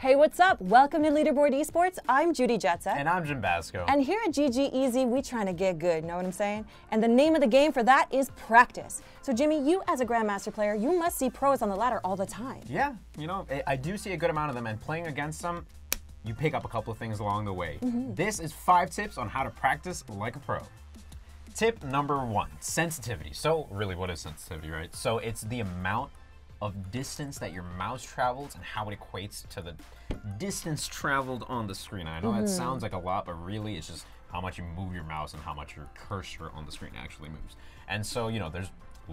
Hey, what's up? Welcome to Leaderboard Esports. I'm Judy Jetset. And I'm Jim Basco. And here at GG Easy, we trying to get good, know what I'm saying? And the name of the game for that is practice. So Jimmy, you as a grandmaster player, you must see pros on the ladder all the time. Yeah, you know, I do see a good amount of them, and playing against them, you pick up a couple of things along the way. This is 5 tips on how to practice like a pro. Tip number 1, sensitivity. So really, what is sensitivity, right? So it's the amount of distance that your mouse travels and how it equates to the distance traveled on the screen. I know that sounds like a lot, but really it's just how much you move your mouse and how much your cursor on the screen actually moves. And so, you know, there's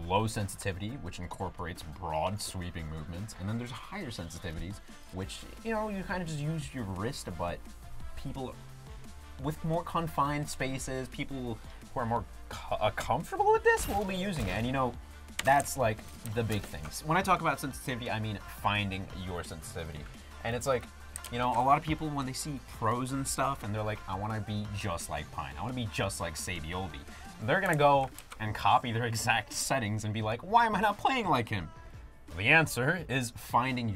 low sensitivity, which incorporates broad sweeping movements, and then there's higher sensitivities, which, you know, you kind of just use your wrist, but people with more confined spaces, people who are more comfortable with this will be using it. And you know, that's like the big things. When I talk about sensitivity, I mean finding your sensitivity. And it's like, you know, a lot of people, when they see pros and stuff, and they're like, I want to be just like Pine. I want to be just like Sabioldi. They're going to go and copy their exact settings and be like, why am I not playing like him? The answer is finding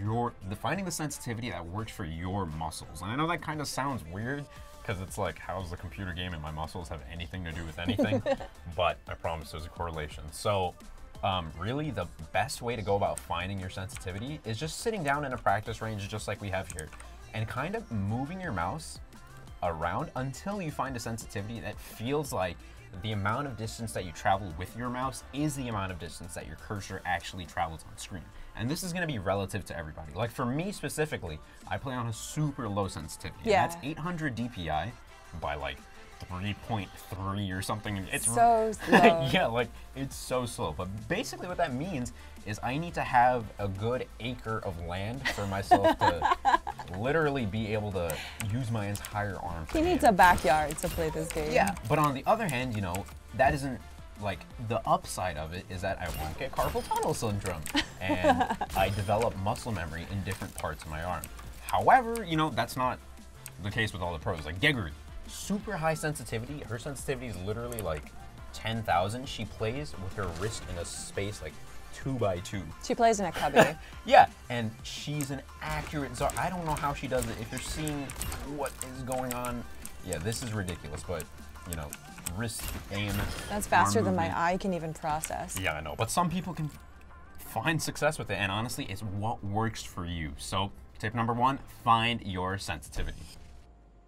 the sensitivity that works for your muscles. And I know that kind of sounds weird, because it's like, how does the computer game and my muscles have anything to do with anything? But I promise there's a correlation. So really, the best way to go about finding your sensitivity is just sitting down in a practice range just like we have here and kind of moving your mouse around until you find a sensitivity that feels like the amount of distance that you travel with your mouse is the amount of distance that your cursor actually travels on screen. And this is going to be relative to everybody. Like for me specifically, I play on a super low sensitivity. Yeah. And that's 800 DPI by like 3.3 or something. It's so slow. Yeah, like it's so slow. But basically what that means is I need to have a good acre of land for myself to literally be able to use my entire arm. He needs a backyard to play this game. Yeah, but on the other hand, you know, that isn't like the upside of it is that I won't get carpal tunnel syndrome and I develop muscle memory in different parts of my arm. However, you know, that's not the case with all the pros. Like Geguri, super high sensitivity. Her sensitivity is literally like 10,000. She plays with her wrist in a space like 2x2. She plays in a cubby. Yeah, and she's an accurate czar. I don't know how she does it. If you're seeing what is going on, yeah, this is ridiculous, but you know, wrist aim. That's faster than my eye can even process. Yeah, I know, but some people can find success with it, and honestly, it's what works for you. So, tip number 1, find your sensitivity.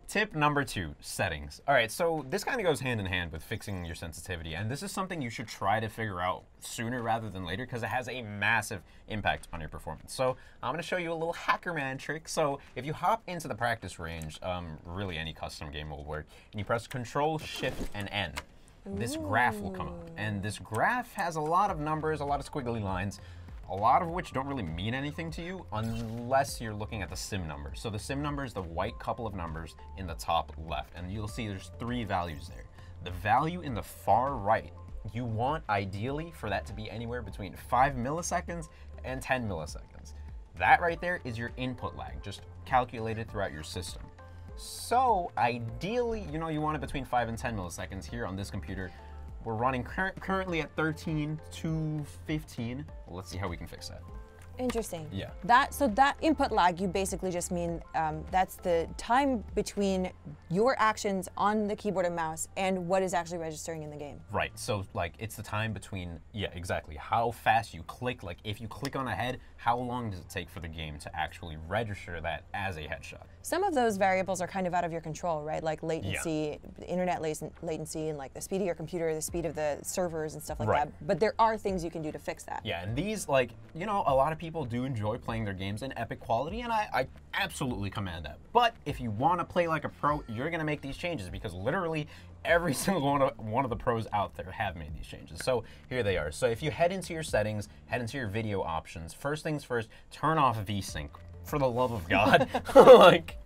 Tip number 2, settings. All right, so this kind of goes hand in hand with fixing your sensitivity, and this is something you should try to figure out sooner rather than later because it has a massive impact on your performance. So I'm going to show you a little hacker man trick. So if you hop into the practice range, really any custom game will work, and you press Control, Shift, and N, this graph will come up. And this graph has a lot of numbers, a lot of squiggly lines, a lot of which don't really mean anything to you unless you're looking at the sim number. So the sim number is the white couple of numbers in the top left, and you'll see there's 3 values there. The value in the far right, you want ideally for that to be anywhere between 5 milliseconds and 10 milliseconds. That right there is your input lag, just calculated throughout your system. So ideally, you know, you want it between 5 and 10 milliseconds. Here on this computer, we're running currently at 13 to 15. Well, let's see how we can fix that. Interesting. Yeah. So that input lag, you basically just mean that's the time between your actions on the keyboard and mouse and what is actually registering in the game. Right. So like it's the time between, yeah, exactly. How fast you click. Like if you click on a head, how long does it take for the game to actually register that as a headshot? Some of those variables are kind of out of your control, right? Like latency, internet latency, and like the speed of your computer, the speed of the servers and stuff like that. But there are things you can do to fix that. Yeah, and these, like, you know, a lot of people do enjoy playing their games in epic quality, and I absolutely command that. But if you want to play like a pro, you're going to make these changes because literally every single one of the pros out there have made these changes. So here they are. So if you head into your settings, head into your video options, first things first, turn off VSync. For the love of God. Like,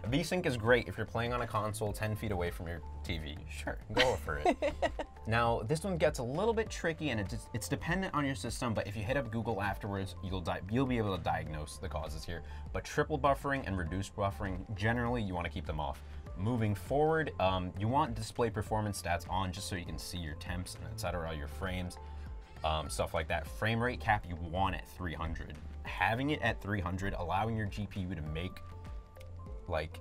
VSync is great if you're playing on a console 10 feet away from your TV. Sure, go for it. Now, this one gets a little bit tricky, and it's dependent on your system, but if you hit up Google afterwards, you'll be able to diagnose the causes here. But triple buffering and reduced buffering, generally, you want to keep them off. Moving forward, you want display performance stats on just so you can see your temps and etc., your frames, stuff like that. Frame rate cap, you want at 300. Having it at 300, allowing your GPU to make like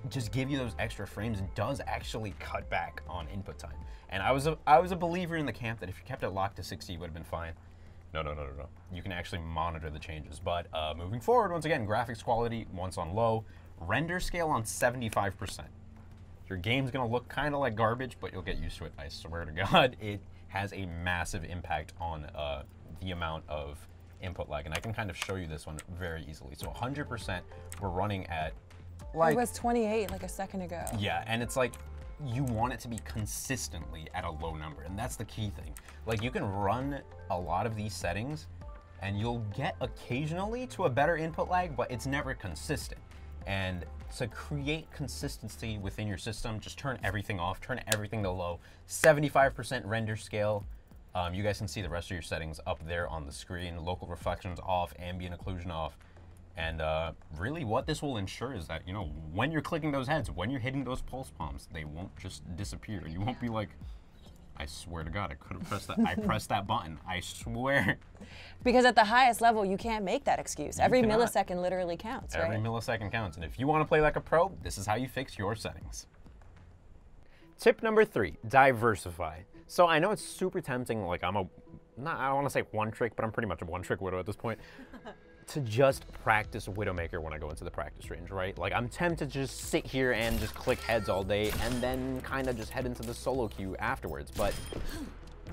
just give you those extra frames does actually cut back on input time. And I was a believer in the camp that if you kept it locked to 60, it would have been fine. No. You can actually monitor the changes. But moving forward, once again, graphics quality, once on low, render scale on 75%. Your game's gonna look kind of like garbage, but you'll get used to it. I swear to God, it has a massive impact on the amount of input lag. And I can kind of show you this one very easily. So 100%, we're running at like... It was 28 like a second ago. Yeah, and it's like, you want it to be consistently at a low number, and that's the key thing. Like, you can run a lot of these settings, and you'll get occasionally to a better input lag, but it's never consistent. And to create consistency within your system, just turn everything off, turn everything to low, 75% render scale. You guys can see the rest of your settings up there on the screen. Local reflections off, ambient occlusion off. And really what this will ensure is that, you know, when you're clicking those heads, when you're hitting those pulse bombs, they won't just disappear. You won't be like, I swear to God, I could have pressed that. I pressed that button. I swear. Because at the highest level, you can't make that excuse. Every millisecond literally counts, right? Every millisecond counts. And if you want to play like a pro, this is how you fix your settings. Tip number 3, diversify. So I know it's super tempting, like I don't want to say one trick, but I'm pretty much a one trick widow at this point. To just practice Widowmaker when I go into the practice range, right? Like, I'm tempted to just sit here and just click heads all day and then kind of just head into the solo queue afterwards. But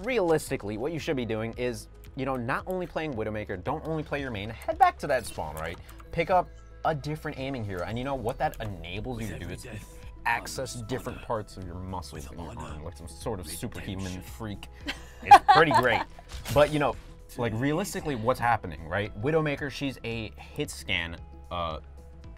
realistically, what you should be doing is, you know, not only playing Widowmaker, don't only play your main, head back to that spawn, right? Pick up a different aiming hero. And you know what that enables you to do is access different parts of your muscles in your arm, like some sort of superhuman freak. It's pretty great. But, you know, like, realistically, what's happening, right? Widowmaker, she's a hit scan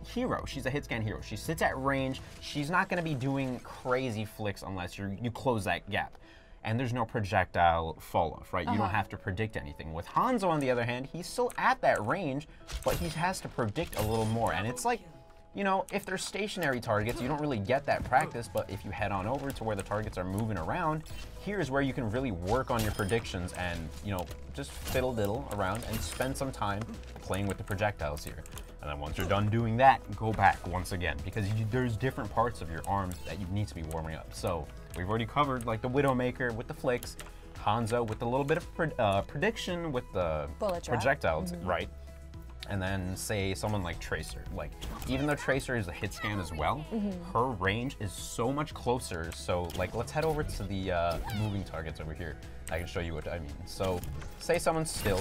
hero. She's a hit scan hero. She sits at range. She's not going to be doing crazy flicks unless you close that gap. And there's no projectile fall off, right? You don't have to predict anything. With Hanzo, on the other hand, he's still at that range, but he has to predict a little more. And it's like, you know, if they're stationary targets, you don't really get that practice, but if you head on over to where the targets are moving around, here's where you can really work on your predictions and, you know, just fiddle-diddle around and spend some time playing with the projectiles here. And then once you're done doing that, go back once again, because there's different parts of your arm that you need to be warming up. So we've already covered, like, the Widowmaker with the flicks, Hanzo with a little bit of prediction with the projectiles, right? And then say someone like Tracer. Like, even though Tracer is a hit scan as well, her range is so much closer. So, like, let's head over to the moving targets over here. I can show you what I mean. So, say someone's still.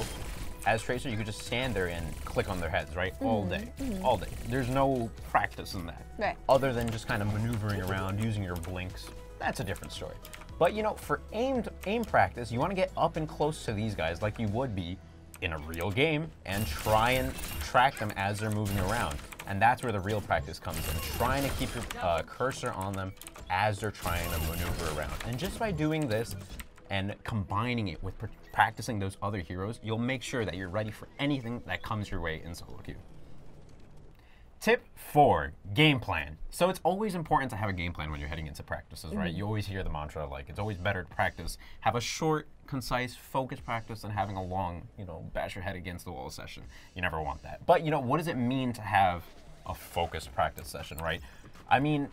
As Tracer, you could just stand there and click on their heads, right? All day. All day. There's no practice in that. Right. Other than just kind of maneuvering around, using your blinks. That's a different story. But, you know, for aim practice, you want to get up and close to these guys like you would be in a real game and try and track them as they're moving around. And that's where the real practice comes in. Trying to keep your cursor on them as they're trying to maneuver around. And just by doing this and combining it with practicing those other heroes, you'll make sure that you're ready for anything that comes your way in solo queue. Tip 4, game plan. So it's always important to have a game plan when you're heading into practices, right? You always hear the mantra, like, it's always better to practice, have a short, concise, focused practice than having a long, you know, bash your head against the wall session. You never want that. But, you know, what does it mean to have a focused practice session, right? I mean,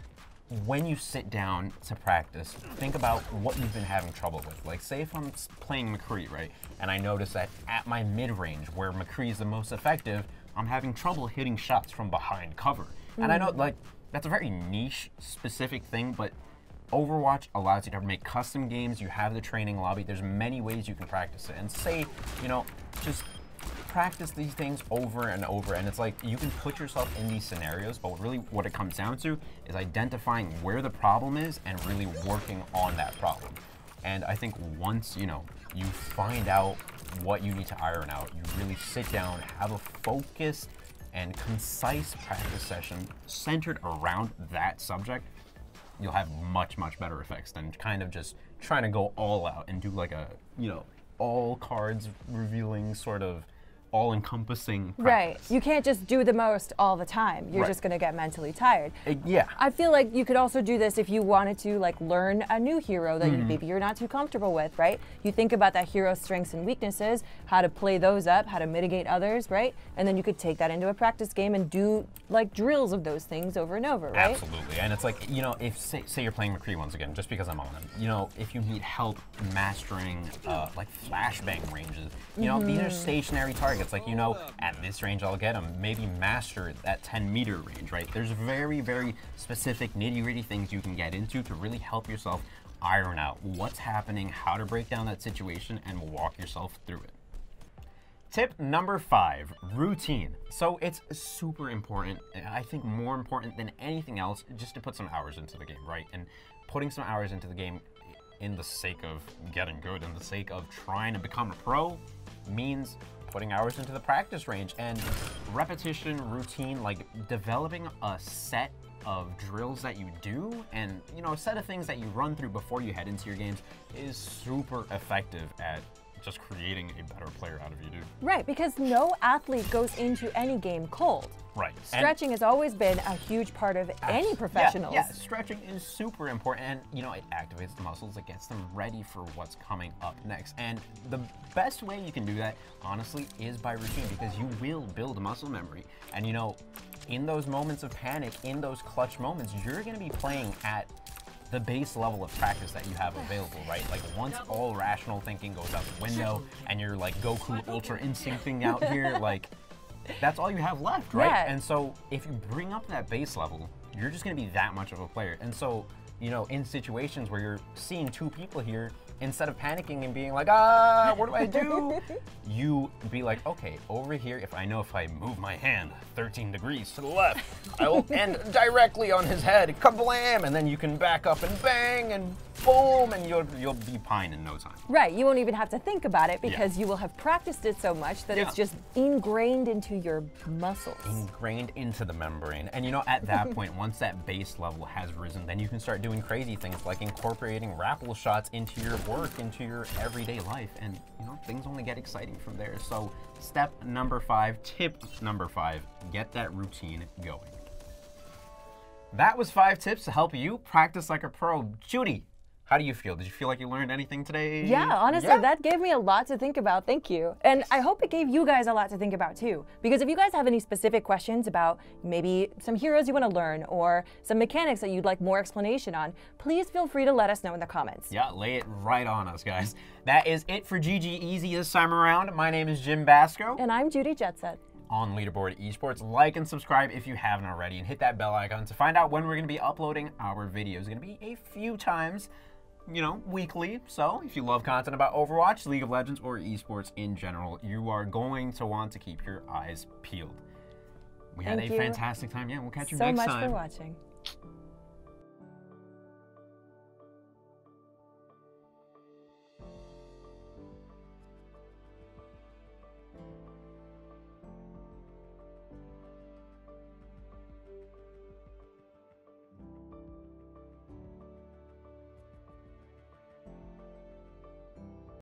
when you sit down to practice, think about what you've been having trouble with. Like, say if I'm playing McCree, right? And I notice that at my mid-range, where McCree is the most effective, I'm having trouble hitting shots from behind cover. And I know, like, that's a very niche, specific thing, but Overwatch allows you to make custom games. You have the training lobby. There's many ways you can practice it. And say, you know, just practice these things over and over. And it's like, you can put yourself in these scenarios, but really what it comes down to is identifying where the problem is and really working on that problem. And I think once, you know, you find out what you need to iron out, you really sit down, have a focused and concise practice session centered around that subject, you'll have much, much better effects than kind of just trying to go all out and do like a, you know, all cards revealing sort of all-encompassing practice. Right. You can't just do the most all the time. You're just going to get mentally tired. Yeah. I feel like you could also do this if you wanted to like learn a new hero that maybe you're not too comfortable with, right? You think about that hero's strengths and weaknesses, how to play those up, how to mitigate others, right? And then you could take that into a practice game and do like drills of those things over and over, right? Absolutely. And it's like, you know, if say you're playing McCree once again, just because I'm on him, you know, if you need help mastering like flashbang ranges, you know, these are stationary targets. Like, you know, at this range I'll get them. Maybe master that 10-meter range, right? There's very, very specific nitty-gritty things you can get into to really help yourself iron out what's happening, how to break down that situation, and walk yourself through it. Tip number 5, routine. So it's super important, I think more important than anything else, just to put some hours into the game, right? And putting some hours into the game in the sake of getting good, in the sake of trying to become a pro, means putting hours into the practice range. And repetition, routine, like developing a set of drills that you do and, you know, a set of things that you run through before you head into your games is super effective at just creating a better player out of you, dude. Right, because no athlete goes into any game cold. Right. Stretching has always been a huge part of any professionals. Yeah, stretching is super important, and you know, it activates the muscles, it gets them ready for what's coming up next. And the best way you can do that, honestly, is by routine, because you will build muscle memory. And you know, in those moments of panic, in those clutch moments, you're gonna be playing at the base level of practice that you have available, right? Like once all rational thinking goes out the window and you're like Goku Ultra Instincting out here, like that's all you have left, right? Yeah. And so if you bring up that base level, you're just gonna be that much of a player. And so, you know, in situations where you're seeing two people here, instead of panicking and being like, what do I do? You be like, okay, over here, if I move my hand 13 degrees to the left, I will end directly on his head, kablam, and then you can back up and bang and boom, and you'll be pine in no time. Right, you won't even have to think about it because you will have practiced it so much that it's just ingrained into your muscles. Ingrained into the membrane. And you know, at that point, once that base level has risen, then you can start doing crazy things like incorporating rappel shots into your work, into your everyday life, and you know, things only get exciting from there. So step number 5, tip number 5, get that routine going. That was 5 tips to help you practice like a pro. Judy, how do you feel? Did you feel like you learned anything today? Yeah, honestly, that gave me a lot to think about. Thank you. And I hope it gave you guys a lot to think about too. Because if you guys have any specific questions about maybe some heroes you want to learn or some mechanics that you'd like more explanation on, please feel free to let us know in the comments. Yeah, lay it right on us, guys. That is it for GG Easy this time around. My name is Jim Basco. And I'm Judy Jetset. On Leaderboard Esports. Like and subscribe if you haven't already, and hit that bell icon to find out when we're going to be uploading our videos. It's going to be a few times, you know, weekly. So if you love content about Overwatch, League of Legends, or esports in general, you are going to want to keep your eyes peeled. We had a fantastic time. Yeah, we'll catch you next time. So much for watching.